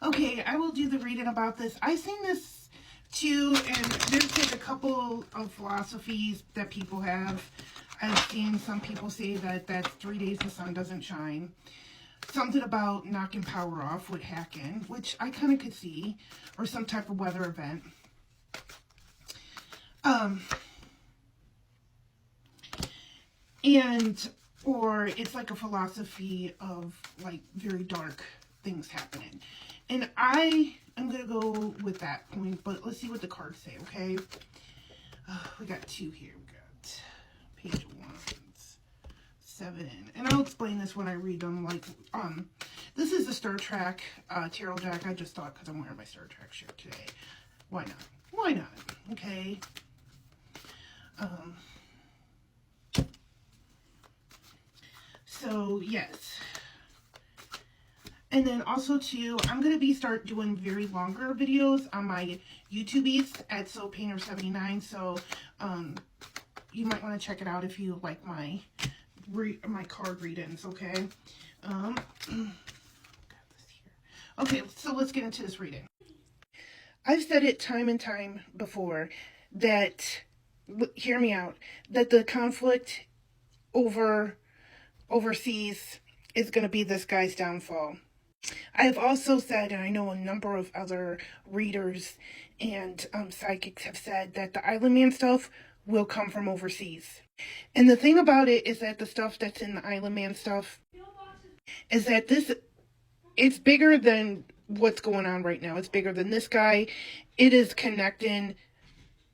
Okay, I will do the reading about this. I've seen this too, and there's like a couple of philosophies that people have. I've seen some people say that that's 3 days the sun doesn't shine. Something about knocking power off with hacking, which I kind of could see, or some type of weather event. Or it's like a philosophy of like very dark things happening. And I am going to go with that point, but let's see what the cards say, okay? We got 2 here. We got page 1, 7. And I'll explain this when I read them. Like, this is the Star Trek tarot deck. I just thought because I'm wearing my Star Trek shirt today. Why not? Why not? Okay. So, yes. And then also, too, I'm going to start doing very longer videos on my YouTubies at SoulPainter79. So, you might want to check it out if you like my card readings, okay? Got this here. Okay, so let's get into this reading. I've said it time and time before that, hear me out, that the conflict overseas is going to be this guy's downfall. I have also said, and I know a number of other readers and psychics have said, that the Island Man stuff will come from overseas. And the thing about it is that the stuff that's in the Island Man stuff is that it's bigger than what's going on right now. It's bigger than this guy. It is connecting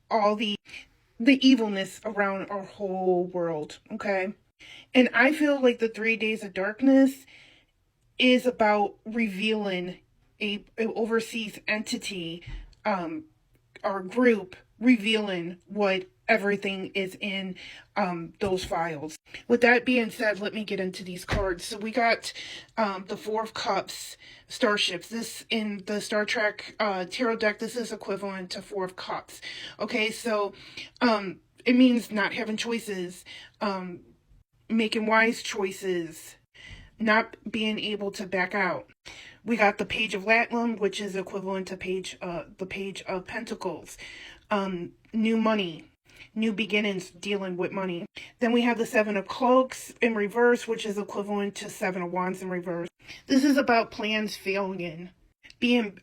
all the evilness around our whole world, okay? And I feel like the 3 days of darkness is about revealing a overseas entity, or group, revealing what everything is in those files. With that being said, let me get into these cards. So we got the 4 of Cups, starships. This in the Star Trek tarot deck, this is equivalent to 4 of Cups. Okay, so it means not having choices, making wise choices, not being able to back out. We got the Page of Latinum, which is equivalent to the Page of Pentacles. New money, new beginnings, dealing with money. Then we have the 7 of Cloaks in reverse, which is equivalent to 7 of Wands in reverse. This is about plans failing, being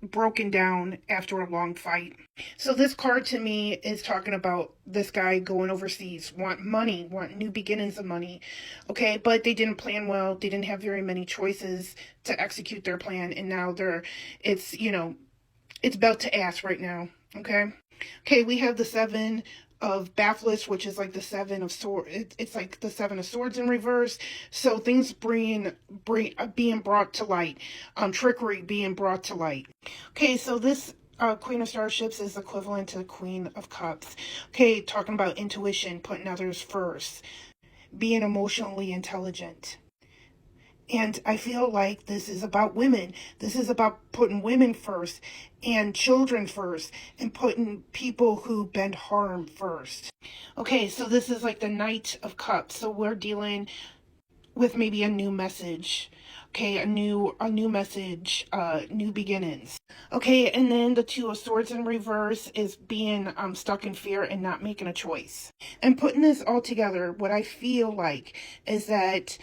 broken down after a long fight. So this card to me is talking about this guy going overseas, want money, want new beginnings of money. Okay, but they didn't plan well. They didn't have very many choices to execute their plan, and now it's belt to ass right now. Okay, we have the 7 of Baffless, which is like the 7 of swords. It's like the 7 of Swords in reverse. So things being brought to light, trickery being brought to light. Okay, so this Queen of Starships is equivalent to the Queen of Cups. Okay, talking about intuition, putting others first, being emotionally intelligent. And I feel like this is about women. This is about putting women first and children first and putting people who've been harmed first. Okay, so this is like the Knight of Cups. So we're dealing with maybe a new message. Okay, a new message, new beginnings. Okay, and then the 2 of Swords in reverse is being stuck in fear and not making a choice. And putting this all together, what I feel like is that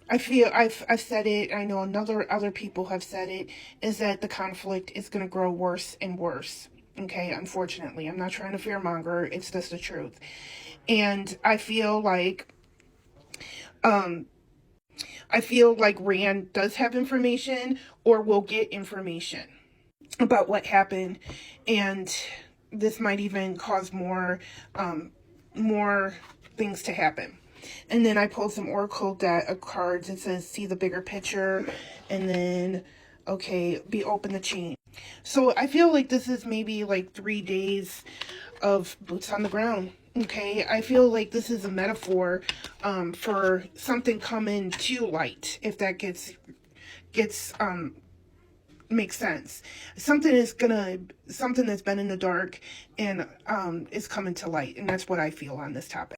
I've said it, I know other people have said it, is that the conflict is going to grow worse and worse. Okay, unfortunately. I'm not trying to fearmonger, it's just the truth. And I feel like Rand does have information or will get information about what happened, and this might even cause more things to happen. And then I pulled some Oracle cards. It says, see the bigger picture. And then, okay, be open to change. So I feel like this is maybe like 3 days of boots on the ground. Okay, I feel like this is a metaphor for something coming to light, if that makes sense. Something that's been in the dark and is coming to light. And that's what I feel on this topic.